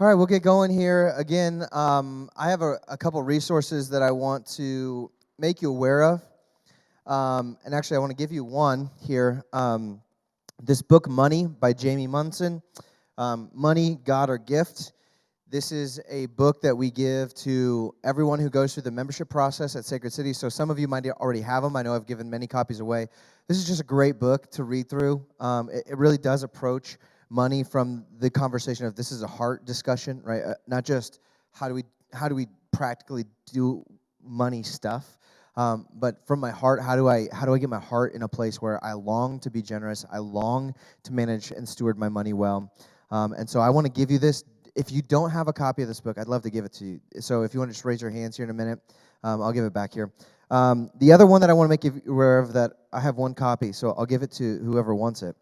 All right, we'll get going here. Again, I have a couple resources that I want to make you aware of. And actually, I want to give you one here. This book, Money, by Jamie Munson. Money, God, or Gift. This is a book that we give to everyone who goes through the membership process at Sacred City. So some of you might already have them. I know I've given many copies away. This is just a great book to read through. It really does approach money from the conversation of this is a heart discussion, right? Not just how do we practically do money stuff, but from my heart, how do I get my heart in a place where I long to be generous, I long to manage and steward my money well, and so I want to give you this. If you don't have a copy of this book, I'd love to give it to you. So if you want to just raise your hands here in a minute, I'll give it back here. The other one that I want to make you aware of, that I have one copy, so I'll give it to whoever wants it.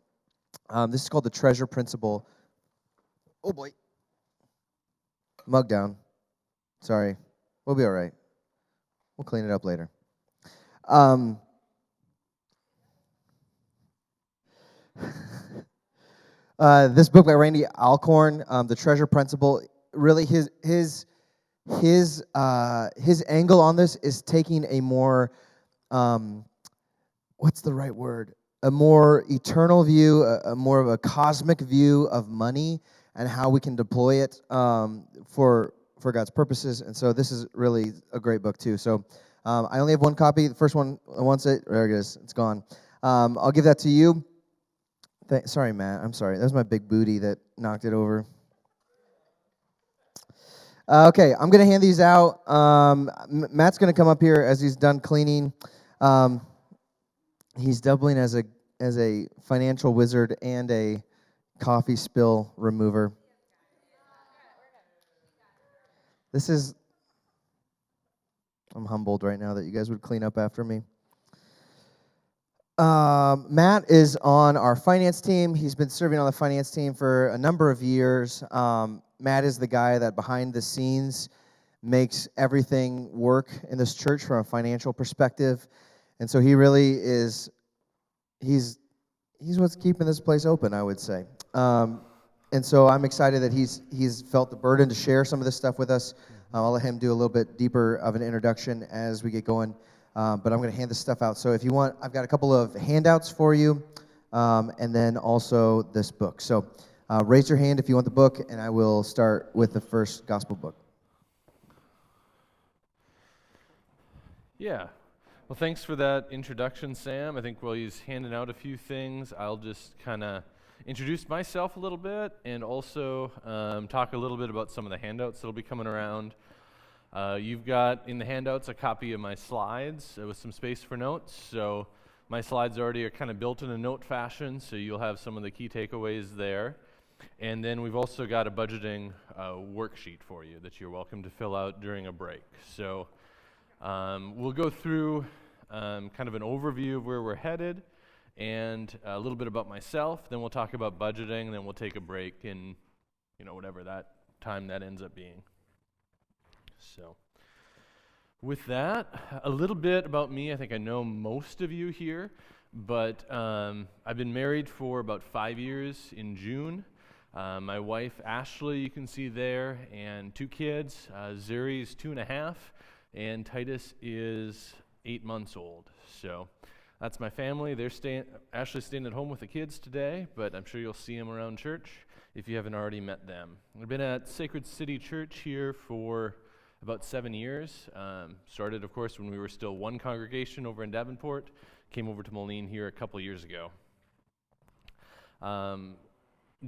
This is called the Treasure Principle. Oh boy. Mug down. Sorry. We'll be all right. We'll clean it up later. This book by Randy Alcorn, The Treasure Principle, really his angle on this is taking a more, what's the right word? A more eternal view, a more of a cosmic view of money and how we can deploy it for God's purposes. And so this is really a great book too. So I only have one copy. The first one wants it. There it is. It's gone. I'll give that to you. Sorry, Matt. I'm sorry. That was my big booty that knocked it over. Okay, I'm going to hand these out. Matt's going to come up here as he's done cleaning. He's doubling as a financial wizard and a coffee spill remover. I'm humbled right now that you guys would clean up after me. Matt is on our finance team. He's been serving on the finance team for a number of years. Matt is the guy that behind the scenes makes everything work in this church from a financial perspective. And so he really is, he's what's keeping this place open, I would say. And so I'm excited that he's felt the burden to share some of this stuff with us. I'll let him do a little bit deeper of an introduction as we get going. But I'm going to hand this stuff out. So if you want, I've got a couple of handouts for you, and then also this book. So raise your hand if you want the book, and I will start with the first gospel book. Yeah. Well, thanks for that introduction, Sam. I think while he's handing out a few things, I'll just kind of introduce myself a little bit and also talk a little bit about some of the handouts that'll be coming around. You've got in the handouts a copy of my slides with some space for notes. So my slides already are kind of built in a note fashion, so you'll have some of the key takeaways there. And then we've also got a budgeting worksheet for you that you're welcome to fill out during a break. So we'll go through kind of an overview of where we're headed and a little bit about myself. Then we'll talk about budgeting, and then we'll take a break in, whatever that time that ends up being. So with that, a little bit about me. I think I know most of you here, but I've been married for about 5 years in June. My wife, Ashley, you can see there, and 2 kids. Zuri's 2.5, and Titus is 8 months old. So that's my family. Ashley's staying at home with the kids today, but I'm sure you'll see them around church if you haven't already met them. I've been at Sacred City Church here for about 7 years. Started, of course, when we were still one congregation over in Davenport. Came over to Moline here a couple years ago.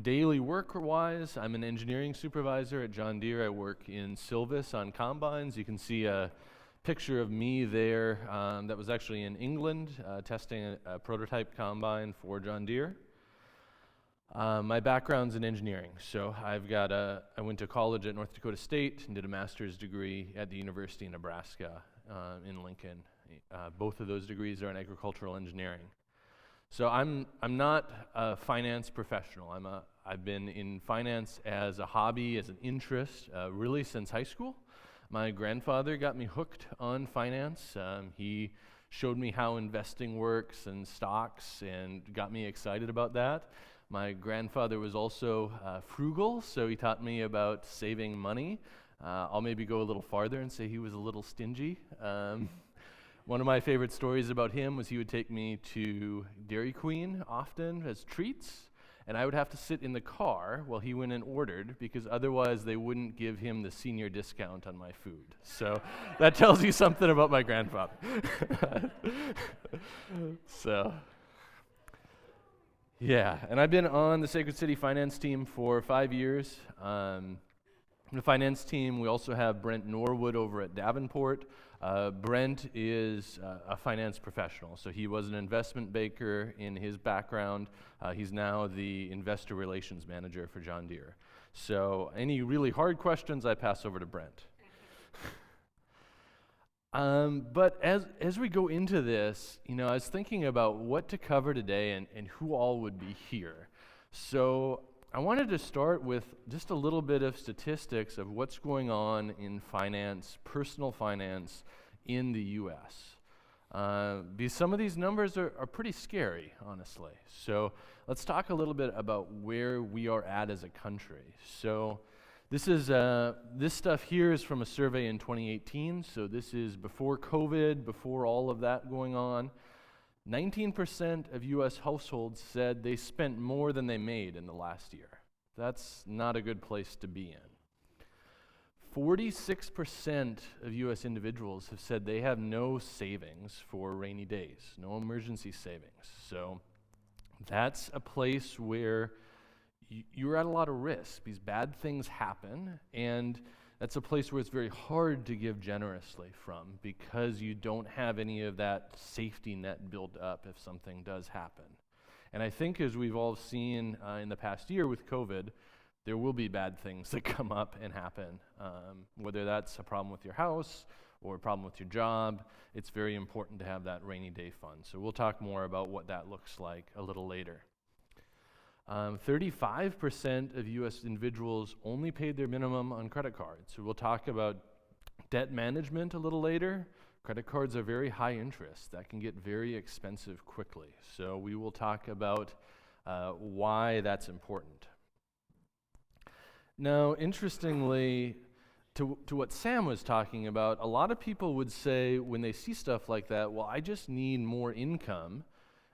Daily work-wise, I'm an engineering supervisor at John Deere. I work in Silvis on combines. You can see a picture of me there that was actually in England, testing a prototype combine for John Deere. My background's in engineering, so I went to college at North Dakota State and did a master's degree at the University of Nebraska in Lincoln. Both of those degrees are in agricultural engineering. So I'm not a finance professional. I've been in finance as a hobby, as an interest, really since high school. My grandfather got me hooked on finance. He showed me how investing works and stocks and got me excited about that. My grandfather was also frugal, so he taught me about saving money. I'll maybe go a little farther and say he was a little stingy. One of my favorite stories about him was he would take me to Dairy Queen often as treats, and I would have to sit in the car while he went and ordered, because otherwise they wouldn't give him the senior discount on my food. So that tells you something about my grandfather. So, yeah, and I've been on the Sacred City finance team for 5 years. On the finance team, we also have Brent Norwood over at Davenport. Brent is a finance professional, so he was an investment banker in his background. He's now the investor relations manager for John Deere. So any really hard questions, I pass over to Brent. But as we go into this, I was thinking about what to cover today and who all would be here. So I wanted to start with just a little bit of statistics of what's going on in finance, personal finance, in the U.S. Because some of these numbers are pretty scary, honestly. So let's talk a little bit about where we are at as a country. So this stuff here is from a survey in 2018. So this is before COVID, before all of that going on. 19% of U.S. households said they spent more than they made in the last year. That's not a good place to be in. 46% of U.S. individuals have said they have no savings for rainy days, no emergency savings. So that's a place where you're at a lot of risk. These bad things happen, and that's a place where it's very hard to give generously from, because you don't have any of that safety net built up if something does happen. And I think, as we've all seen in the past year with COVID, there will be bad things that come up and happen. Whether that's a problem with your house or a problem with your job, it's very important to have that rainy day fund. So we'll talk more about what that looks like a little later. 35% of U.S. individuals only paid their minimum on credit cards. So we'll talk about debt management a little later. Credit cards are very high interest. That can get very expensive quickly. So we will talk about why that's important. Now, interestingly, to what Sam was talking about, a lot of people would say when they see stuff like that, well, I just need more income,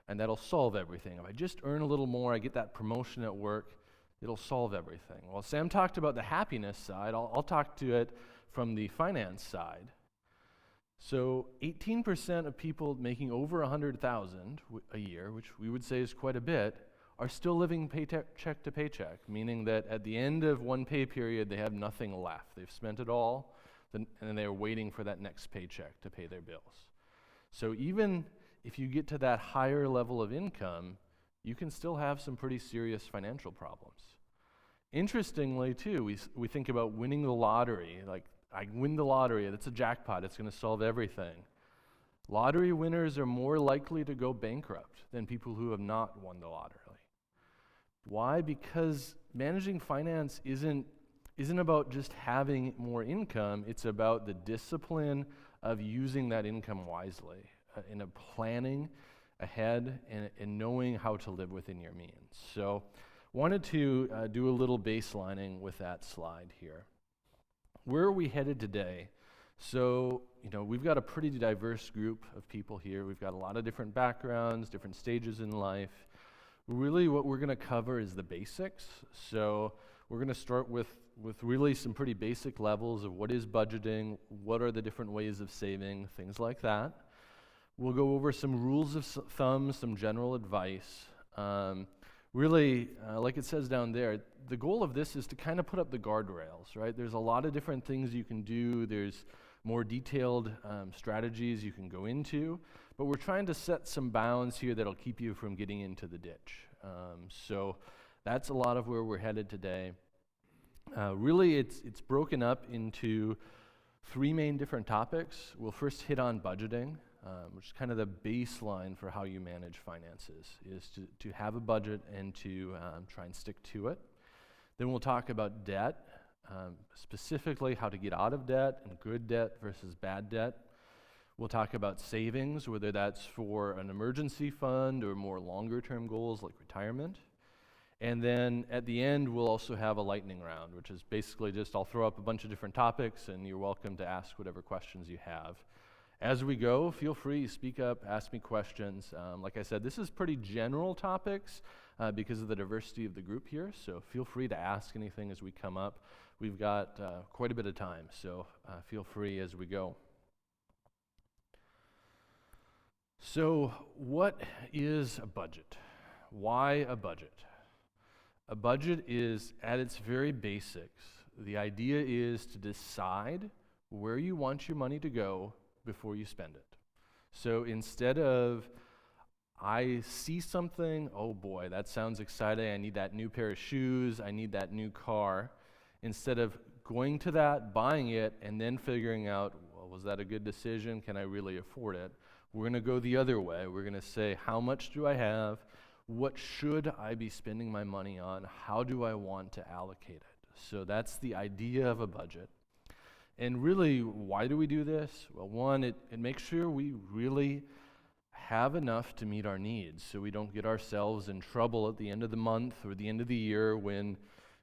and that'll solve everything. If I just earn a little more, I get that promotion at work, it'll solve everything. Well, Sam talked about the happiness side. I'll talk to it from the finance side. So 18% of people making over $100,000 a year, which we would say is quite a bit, are still living paycheck to paycheck, meaning that at the end of one pay period, they have nothing left. They've spent it all, and they're waiting for that next paycheck to pay their bills. So even if you get to that higher level of income, you can still have some pretty serious financial problems. Interestingly, too, we think about winning the lottery. Like, I win the lottery, that's a jackpot, it's going to solve everything. Lottery winners are more likely to go bankrupt than people who have not won the lottery. Why? Because managing finance isn't about just having more income, it's about the discipline of using that income wisely, in a planning ahead and knowing how to live within your means. So wanted to do a little baselining with that slide here. Where are we headed today? So, we've got a pretty diverse group of people here. We've got a lot of different backgrounds, different stages in life. Really what we're going to cover is the basics. So we're going to start with really some pretty basic levels of what is budgeting, what are the different ways of saving, things like that. We'll go over some rules of thumb, some general advice. Really, like it says down there, the goal of this is to kind of put up the guardrails, right? There's a lot of different things you can do. There's more detailed strategies you can go into, but we're trying to set some bounds here that'll keep you from getting into the ditch. So that's a lot of where we're headed today. Really, it's broken up into 3 main different topics. We'll first hit on budgeting, which is kind of the baseline for how you manage finances, is to have a budget and to try and stick to it. Then we'll talk about debt, specifically how to get out of debt and good debt versus bad debt. We'll talk about savings, whether that's for an emergency fund or more longer-term goals like retirement. And then at the end, we'll also have a lightning round, which is basically just I'll throw up a bunch of different topics, and you're welcome to ask whatever questions you have. As we go, feel free, speak up, ask me questions. Like I said, this is pretty general topics because of the diversity of the group here, so feel free to ask anything as we come up. We've got quite a bit of time, so feel free as we go. So what is a budget? Why a budget? A budget is, at its very basics, the idea is to decide where you want your money to go before you spend it. So instead of, I see something, oh boy, that sounds exciting, I need that new pair of shoes, I need that new car, instead of going to that, buying it, and then figuring out, well, was that a good decision? Can I really afford it? We're going to go the other way. We're going to say, how much do I have? What should I be spending my money on? How do I want to allocate it? So that's the idea of a budget. And really, why do we do this? Well, one, it makes sure we really have enough to meet our needs so we don't get ourselves in trouble at the end of the month or the end of the year when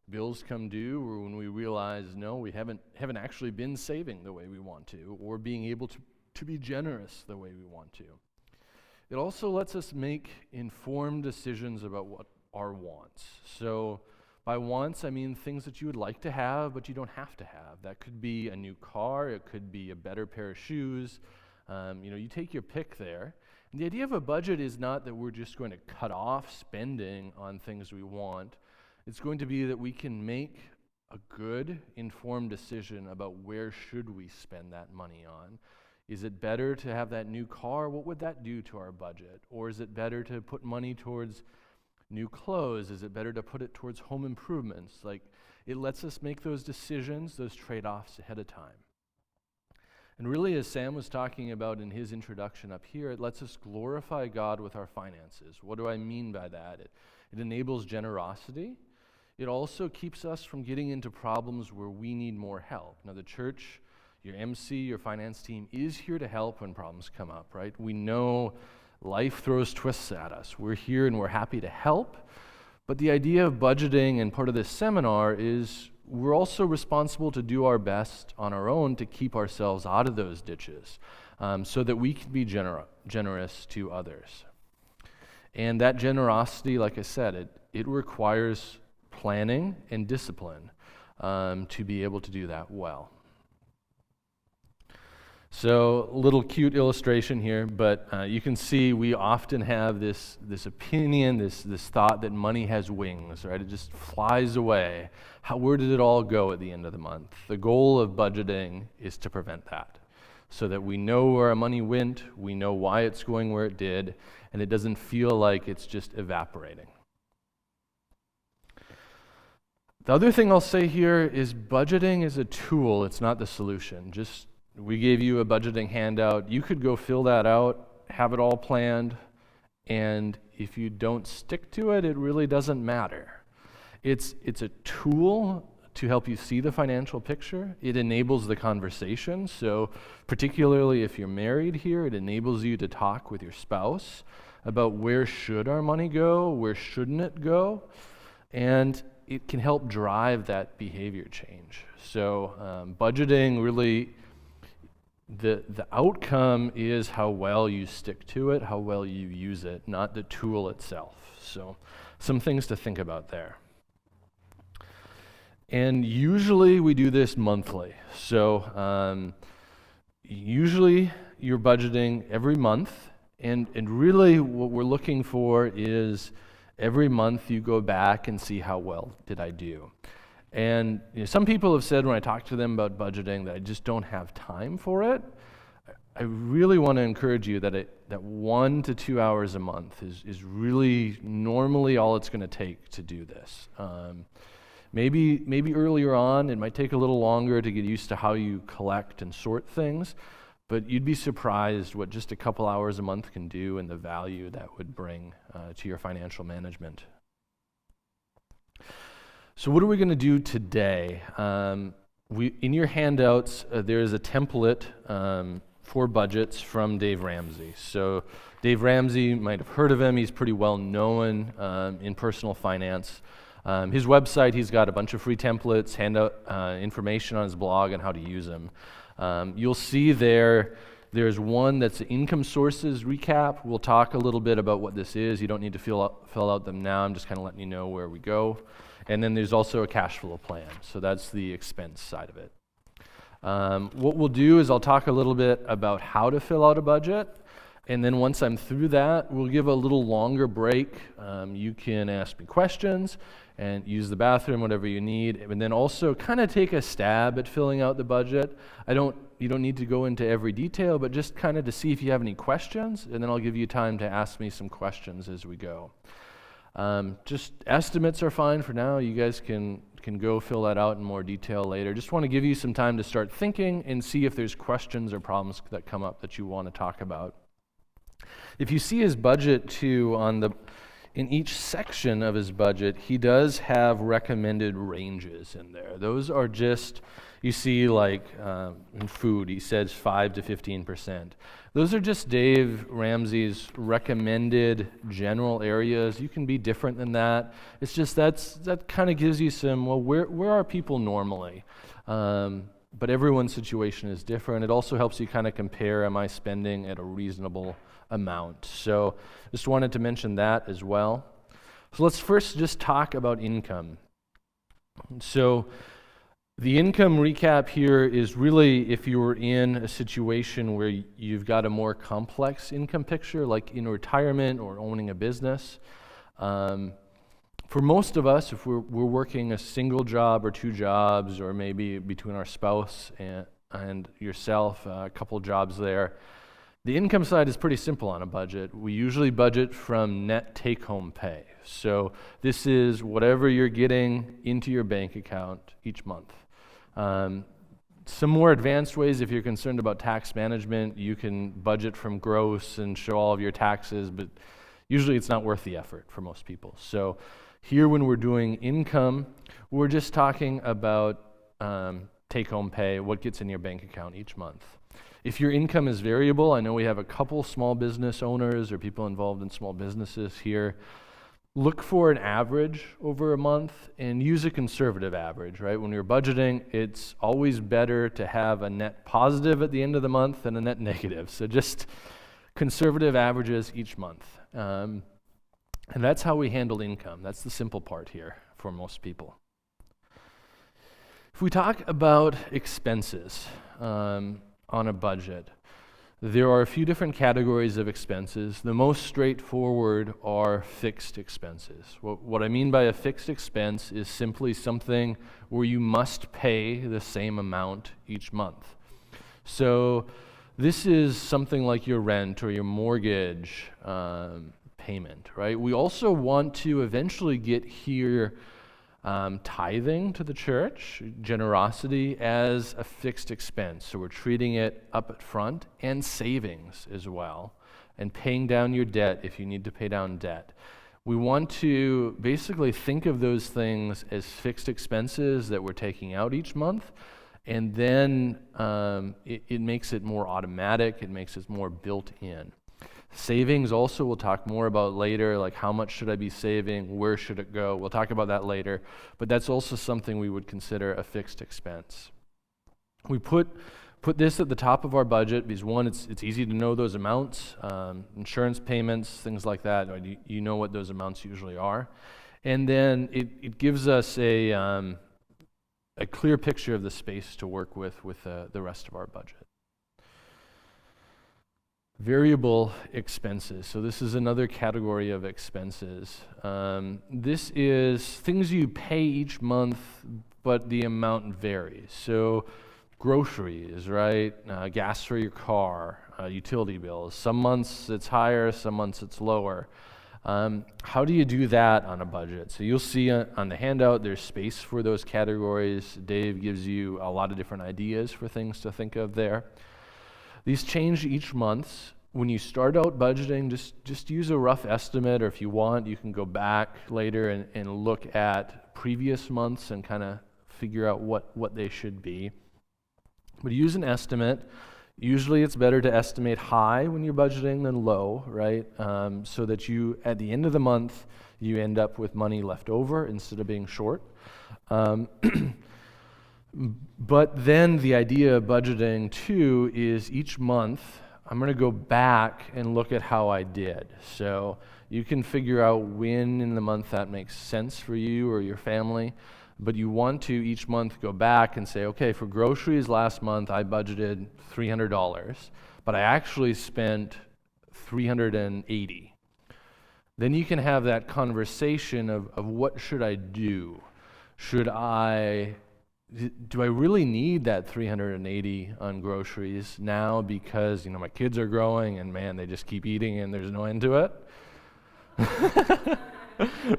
bills come due or when we realize, no, we haven't actually been saving the way we want to or being able to be generous the way we want to. It also lets us make informed decisions about what our wants. So by wants, I mean things that you would like to have, but you don't have to have. That could be a new car. It could be a better pair of shoes. You take your pick there. And the idea of a budget is not that we're just going to cut off spending on things we want. It's going to be that we can make a good, informed decision about where should we spend that money on. Is it better to have that new car? What would that do to our budget? Or is it better to put money towards new clothes? Is it better to put it towards home improvements? Like, it lets us make those decisions, those trade-offs ahead of time. And really, as Sam was talking about in his introduction up here, it lets us glorify God with our finances. What do I mean by that? It enables generosity. It also keeps us from getting into problems where we need more help. Now, the church, your MC, your finance team is here to help when problems come up, right? We know life throws twists at us. We're here and we're happy to help. But the idea of budgeting and part of this seminar is we're also responsible to do our best on our own to keep ourselves out of those ditches so that we can be generous to others. And that generosity, like I said, it requires planning and discipline to be able to do that well. So, a little cute illustration here, but you can see we often have this opinion, this thought that money has wings, right? It just flies away. Where did it all go at the end of the month? The goal of budgeting is to prevent that, so that we know where our money went, we know why it's going where it did, and it doesn't feel like it's just evaporating. The other thing I'll say here is budgeting is a tool, it's not the solution. We gave you a budgeting handout. You could go fill that out, have it all planned, and if you don't stick to it, it really doesn't matter. It's a tool to help you see the financial picture. It enables the conversation. So particularly if you're married here, it enables you to talk with your spouse about where should our money go, where shouldn't it go, and it can help drive that behavior change. So budgeting really, the outcome is how well you stick to it, how well you use it, not the tool itself. So some things to think about there. And usually we do this monthly. So usually you're budgeting every month, and really what we're looking for is every month you go back and see how well did I do. And some people have said when I talk to them about budgeting that I just don't have time for it. I really want to encourage you that 1 to 2 hours a month is really normally all it's going to take to do this. Maybe earlier on it might take a little longer to get used to how you collect and sort things, but you'd be surprised what just a couple hours a month can do and the value that would bring to your financial management. So what are we going to do today? In your handouts, there is a template 4 budgets from Dave Ramsey. So Dave Ramsey, you might have heard of him. He's pretty well known in personal finance. His website, he's got a bunch of free templates, handout information on his blog on how to use them. You'll see there's one that's an income sources recap. We'll talk a little bit about what this is. You don't need to fill out them now. I'm just kind of letting you know where we go. And then there's also a cash flow plan. So that's the expense side of it. What we'll do is I'll talk a little bit about how to fill out a budget. And then once I'm through that, we'll give a little longer break. You can ask me questions and use the bathroom, whatever you need. And then also kind of take a stab at filling out the budget. You don't need to go into every detail, but just kind of to see if you have any questions. And then I'll give you time to ask me some questions as we go. Just estimates are fine for now. You guys can go fill that out in more detail later. Just want to give you some time to start thinking and see if there's questions or problems that come up that you want to talk about. If you see his budget too, in each section of his budget, he does have recommended ranges in there. Those are just, you see like in food, he says 5 to 15%. Those are just Dave Ramsey's recommended general areas. You can be different than that. It's just that kind of gives you some, well, where are people normally? But everyone's situation is different. It also helps you kind of compare, am I spending at a reasonable amount? So just wanted to mention that as well. So let's first just talk about income. So the income recap here is really if you were in a situation where you've got a more complex income picture, like in retirement or owning a business. For most of us, if we're working a single job or 2 jobs, or maybe between our spouse and yourself, a couple jobs there, the income side is pretty simple on a budget. We usually budget from net take-home pay. So this is whatever you're getting into your bank account each month. Some more advanced ways, if you're concerned about tax management, you can budget from gross and show all of your taxes, but usually it's not worth the effort for most people. So here when we're doing income, we're just talking about take-home pay, what gets in your bank account each month. If your income is variable, I know we have a couple small business owners or people involved in small businesses here. Look for an average over a month and use a conservative average, right? When you're budgeting, it's always better to have a net positive at the end of the month than a net negative. So just conservative averages each month. And that's how we handle income. That's the simple part here for most people. If we talk about expenses on a budget, there are a few different categories of expenses. The most straightforward are fixed expenses. What I mean by a fixed expense is simply something where you must pay the same amount each month. So this is something like your rent or your mortgage payment, right? We also want to eventually get here tithing to the church, generosity, as a fixed expense. So we're treating it up front, and savings as well, and paying down your debt if you need to pay down debt. We want to basically think of those things as fixed expenses that we're taking out each month, and then it makes it more automatic, it makes it more built in. Savings also we'll talk more about later, like how much should I be saving, where should it go? We'll talk about that later, but that's also something we would consider a fixed expense. We put this at the top of our budget because one, it's easy to know those amounts, insurance payments, things like that. You know what those amounts usually are. And then it gives us a clear picture of the space to work with the rest of our budget. Variable expenses. So this is another category of expenses. This is things you pay each month, but the amount varies. So groceries, right? Gas for your car, utility bills. Some months it's higher, some months it's lower. How do you do that on a budget? So you'll see on the handout there's space for those categories. Dave gives you a lot of different ideas for things to think of there. These change each month. When you start out budgeting, just use a rough estimate, or if you want, you can go back later and look at previous months and kind of figure out what they should be. But use an estimate. Usually it's better to estimate high when you're budgeting than low, right? So that you, at the end of the month, you end up with money left over instead of being short. But then the idea of budgeting too is each month I'm going to go back and look at how I did. So you can figure out when in the month that makes sense for you or your family, but you want to each month go back and say, okay, for groceries last month I budgeted $300, but I actually spent $380. Then you can have that conversation of what should I do? Do I really need that $380 on groceries now because, my kids are growing and man, they just keep eating and there's no end to it?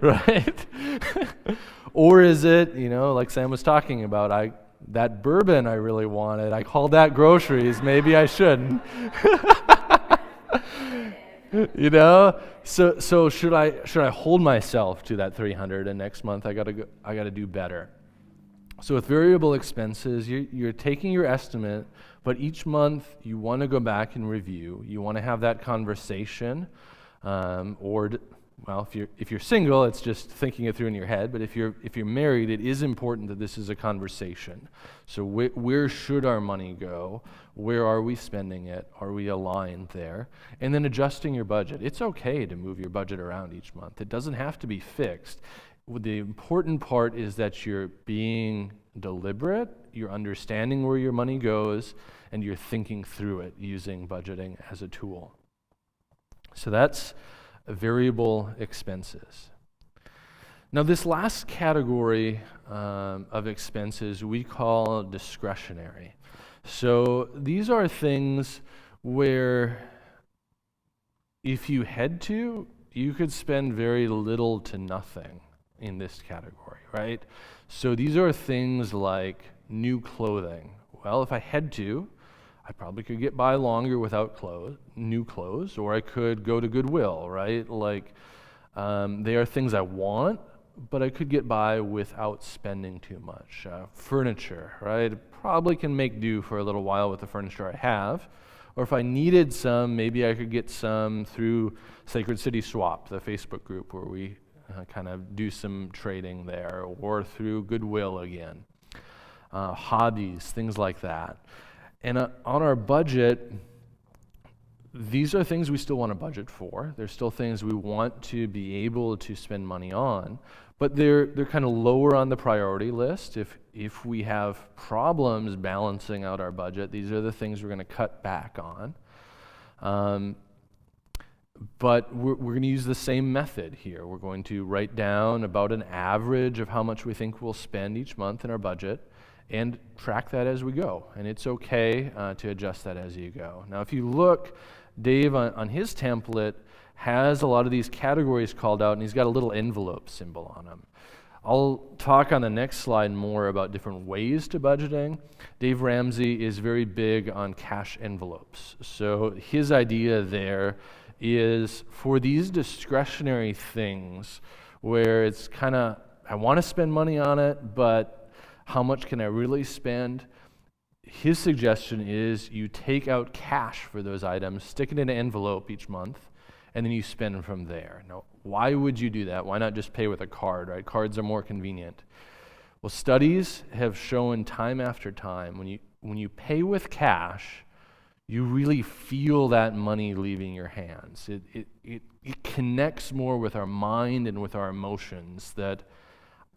Right? Or is it, like Sam was talking about, that bourbon I really wanted, I called that groceries, maybe I shouldn't. So should I hold myself to that 300 and next month I got to do better. So with variable expenses, you're taking your estimate, but each month you want to go back and review. You want to have that conversation, if you're single, it's just thinking it through in your head. But if you're married, it is important that this is a conversation. So where should our money go? Where are we spending it? Are we aligned there? And then adjusting your budget. It's okay to move your budget around each month. It doesn't have to be fixed. The important part is that you're being deliberate, you're understanding where your money goes, and you're thinking through it using budgeting as a tool. So that's variable expenses. Now this last category of expenses we call discretionary. So these are things where if you had to, you could spend very little to nothing in this category, right? So these are things like new clothing. Well, if I had to, I probably could get by longer without new clothes, or I could go to Goodwill, right? They are things I want, but I could get by without spending too much. Furniture, right? I probably can make do for a little while with the furniture I have. Or if I needed some, maybe I could get some through Sacred City Swap, the Facebook group where we kind of do some trading there, or through Goodwill again. Hobbies, things like that. And on our budget, these are things we still want to budget for. They're still things we want to be able to spend money on, but they're kind of lower on the priority list. If we have problems balancing out our budget, these are the things we're going to cut back on. But we're going to use the same method here. We're going to write down about an average of how much we think we'll spend each month in our budget and track that as we go. And it's okay to adjust that as you go. Now, if you look, Dave on his template has a lot of these categories called out, and he's got a little envelope symbol on them. I'll talk on the next slide more about different ways to budgeting. Dave Ramsey is very big on cash envelopes. So his idea there is for these discretionary things where it's kind of, I want to spend money on it, but how much can I really spend? His suggestion is you take out cash for those items, stick it in an envelope each month, and then you spend from there. Now, why would you do that? Why not just pay with a card, right? Cards are more convenient. Well, studies have shown time after time, when you pay with cash, you really feel that money leaving your hands. It connects more with our mind and with our emotions that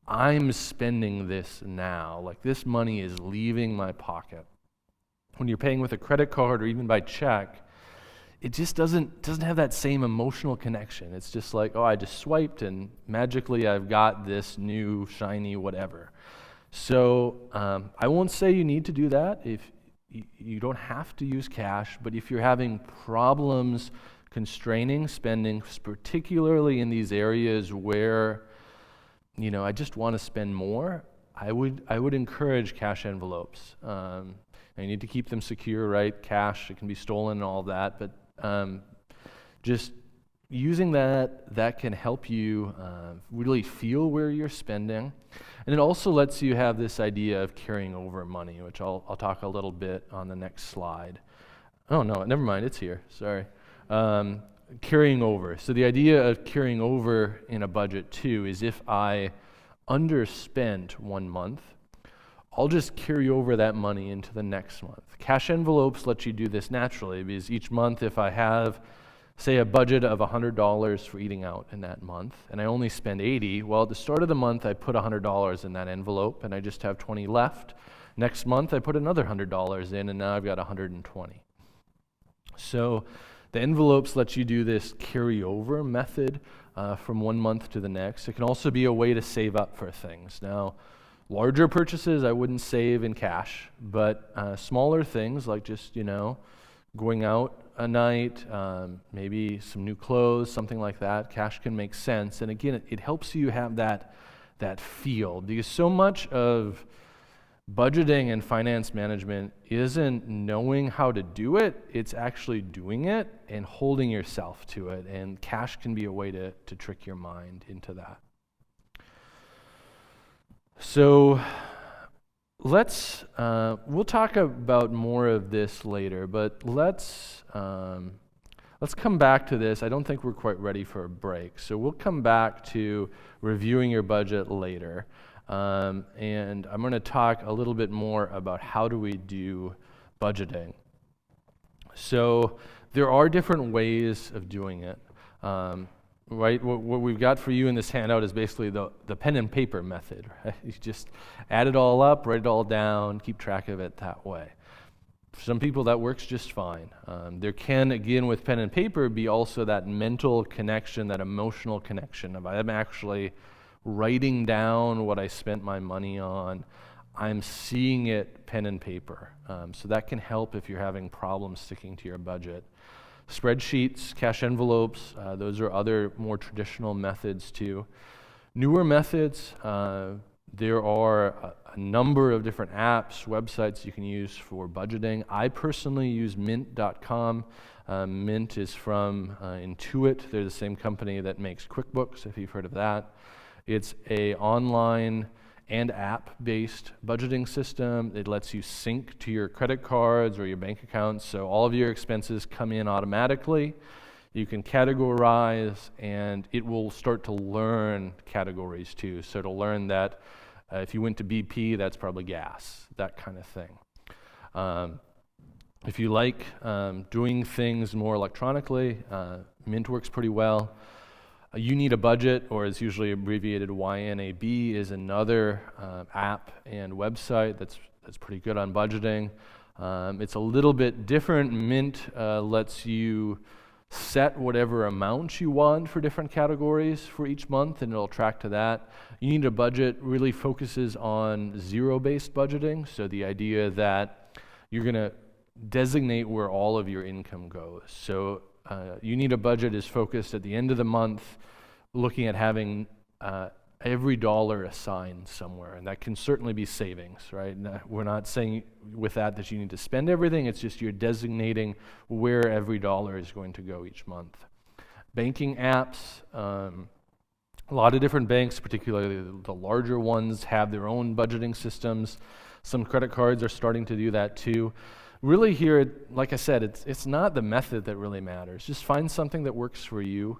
I'm spending this now. Like this money is leaving my pocket. When you're paying with a credit card or even by check, it just doesn't have that same emotional connection. It's just like, oh, I just swiped and magically I've got this new shiny whatever. So I won't say you need to do that. If you don't have to use cash, but if you're having problems constraining spending, particularly in these areas where, I just want to spend more, I would encourage cash envelopes. You need to keep them secure, right? Cash, it can be stolen and all that, but just using that can help you really feel where you're spending. And it also lets you have this idea of carrying over money, which I'll talk a little bit on the next slide. Oh, no, never mind, it's here, sorry. Carrying over. So the idea of carrying over in a budget too is if I underspent 1 month, I'll just carry over that money into the next month. Cash envelopes let you do this naturally because each month if I have, say, a budget of $100 for eating out in that month and I only spend $80, well, at the start of the month I put $100 in that envelope and I just have $20 left. Next month I put another $100 in and now I've got $120. So the envelopes let you do this carry-over method from 1 month to the next. It can also be a way to save up for things. Now, larger purchases I wouldn't save in cash, but smaller things like just, going out a night, maybe some new clothes, something like that, cash can make sense. And again, it helps you have that feel, because so much of budgeting and finance management isn't knowing how to do it, it's actually doing it and holding yourself to it. And cash can be a way to trick your mind into that. So we'll talk about more of this later, but let's come back to this. I don't think we're quite ready for a break. So we'll come back to reviewing your budget later. And I'm going to talk a little bit more about how do we do budgeting. So there are different ways of doing it. Right? What we've got for you in this handout is basically the pen and paper method. Right? You just add it all up, write it all down, keep track of it that way. For some people that works just fine. There can, again, with pen and paper, be also that mental connection, that emotional connection of I'm actually writing down what I spent my money on. I'm seeing it pen and paper. So that can help if you're having problems sticking to your budget. Spreadsheets, cash envelopes, those are other more traditional methods too. Newer methods, there are a number of different apps, websites you can use for budgeting. I personally use mint.com. Mint is from Intuit. They're the same company that makes QuickBooks, if you've heard of that. It's a online and app-based budgeting system. It lets you sync to your credit cards or your bank accounts, so all of your expenses come in automatically. You can categorize, and it will start to learn categories too. So it'll learn that if you went to BP, that's probably gas, that kind of thing. If you like doing things more electronically, Mint works pretty well. You Need a Budget, or it's usually abbreviated YNAB, is another app and website that's pretty good on budgeting. It's a little bit different. Mint lets you set whatever amount you want for different categories for each month, and it'll track to that. You Need a Budget really focuses on zero-based budgeting, so the idea that you're going to designate where all of your income goes. So You Need a Budget is focused at the end of the month, looking at having every dollar assigned somewhere, and that can certainly be savings, right? We're not saying with that you need to spend everything, it's just you're designating where every dollar is going to go each month. Banking apps, a lot of different banks, particularly the larger ones, have their own budgeting systems. Some credit cards are starting to do that too. Really here, like I said, it's not the method that really matters. Just find something that works for you.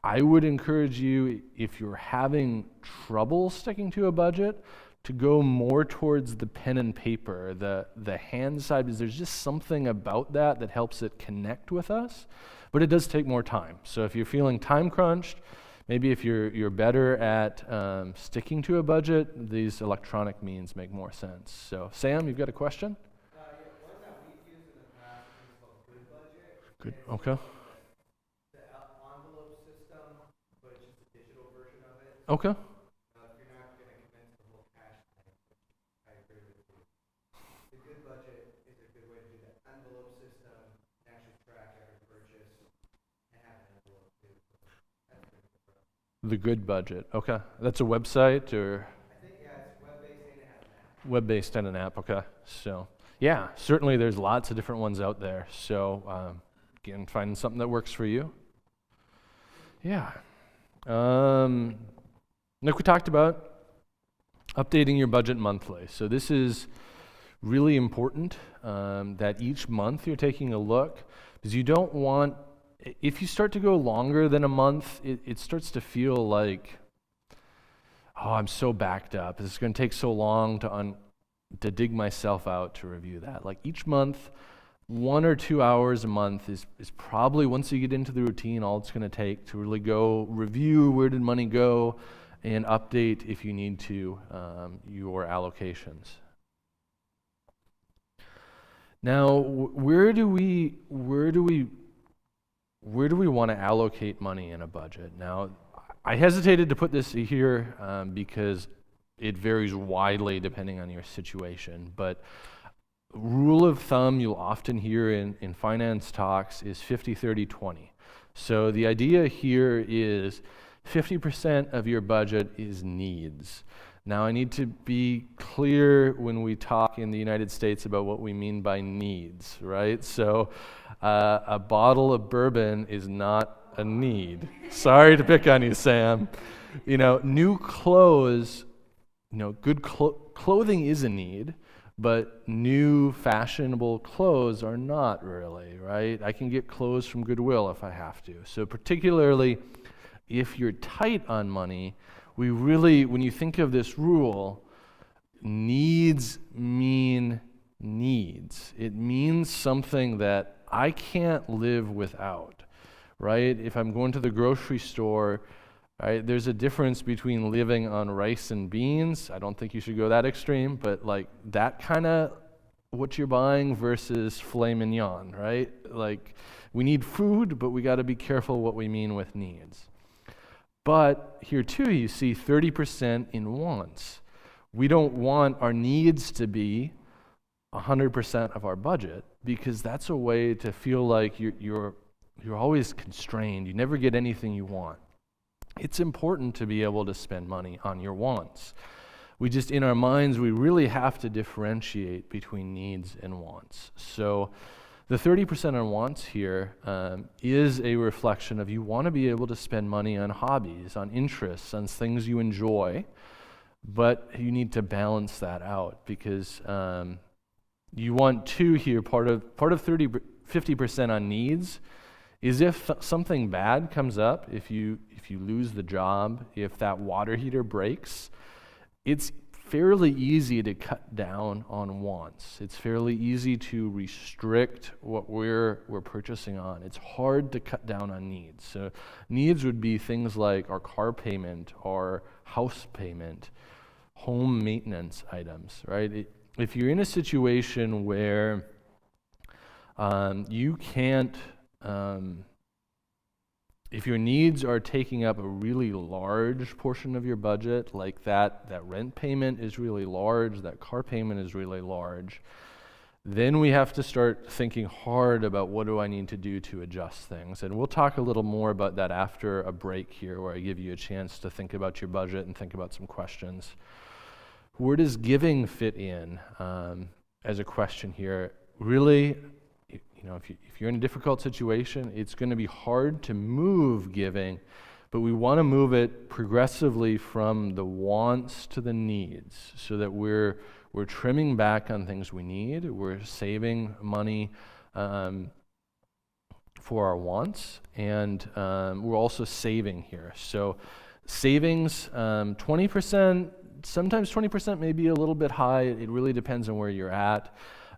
I would encourage you, if you're having trouble sticking to a budget, to go more towards the pen and paper, the hand side, because there's just something about that helps it connect with us, but it does take more time. So if you're feeling time crunched, maybe if you're better at sticking to a budget, these electronic means make more sense. So Sam, you've got a question? Yeah, one that we've used in the past is called Good Budget. Good, okay. Okay. If you're not going to commit to the whole cash thing, which I agree with you. The Good Budget is a good way to do that. Envelope system, actually track every purchase, and have an envelope too. That's pretty good. The Good Budget, okay. That's a website, or? I think, yeah, it's web-based and it has an app. Web-based and an app, okay. So, yeah, certainly there's lots of different ones out there. So, again, finding something that works for you. Yeah. Like we talked about, updating your budget monthly. So this is really important that each month you're taking a look, because you don't want, if you start to go longer than a month, it starts to feel like, oh, I'm so backed up. It's going to take so long to dig myself out to review that. Like each month, 1 or 2 hours a month is probably, once you get into the routine, all it's going to take to really go review where did money go and update, if you need to, your allocations. Now, where do we want to allocate money in a budget? Now, I hesitated to put this here because it varies widely depending on your situation, but rule of thumb you'll often hear in finance talks is 50-30-20. So the idea here is 50% of your budget is needs. Now I need to be clear when we talk in the United States about what we mean by needs, right? So a bottle of bourbon is not a need. Sorry to pick on you, Sam. New clothes, good clothing is a need, but new fashionable clothes are not really, right? I can get clothes from Goodwill if I have to. So particularly if you're tight on money, we really, when you think of this rule, needs mean needs. It means something that I can't live without, right? If I'm going to the grocery store, right, there's a difference between living on rice and beans. I don't think you should go that extreme, but like that kind of what you're buying versus filet mignon, right? Like we need food, but we got to be careful what we mean with needs. But here too, you see 30% in wants. We don't want our needs to be 100% of our budget, because that's a way to feel like you're always constrained. You never get anything you want. It's important to be able to spend money on your wants. We just, in our minds, we really have to differentiate between needs and wants. So the 30% on wants here is a reflection of you want to be able to spend money on hobbies, on interests, on things you enjoy, but you need to balance that out, because you want to here, part of 50% on needs is if something bad comes up, if you lose the job, if that water heater breaks, it's fairly easy to cut down on wants. It's fairly easy to restrict what we're purchasing on. It's hard to cut down on needs. So needs would be things like our car payment, our house payment, home maintenance items, right? If you're in a situation where you can't, if your needs are taking up a really large portion of your budget, like that rent payment is really large, that car payment is really large, then we have to start thinking hard about what do I need to do to adjust things. And we'll talk a little more about that after a break here, where I give you a chance to think about your budget and think about some questions. Where does giving fit in as a question here? Really, if you're in a difficult situation, it's going to be hard to move giving, but we want to move it progressively from the wants to the needs, so that we're trimming back on things we need, we're saving money for our wants, and we're also saving here. So savings, 20%, sometimes 20% may be a little bit high. It really depends on where you're at.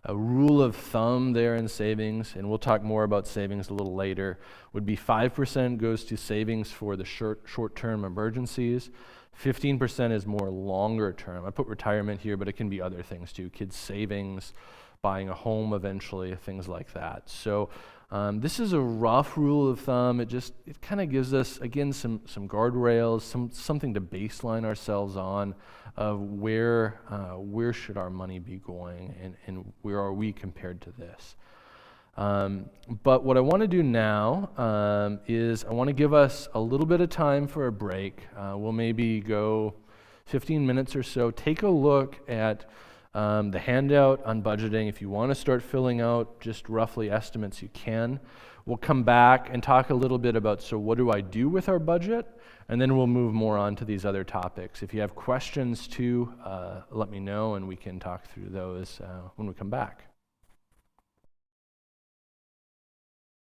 A rule of thumb there in savings, and we'll talk more about savings a little later, would be 5% goes to savings for the short-term emergencies. 15% is more longer term. I put retirement here, but it can be other things too. Kids' savings, buying a home eventually, things like that. So this is a rough rule of thumb. It kind of gives us, again, some guardrails, something to baseline ourselves on of where should our money be going, and where are we compared to this. But what I want to do now is I want to give us a little bit of time for a break. We'll maybe go 15 minutes or so. Take a look at the handout on budgeting. If you want to start filling out just roughly estimates, you can. We'll come back and talk a little bit about, so what do I do with our budget? And then we'll move more on to these other topics. If you have questions too, let me know and we can talk through those when we come back.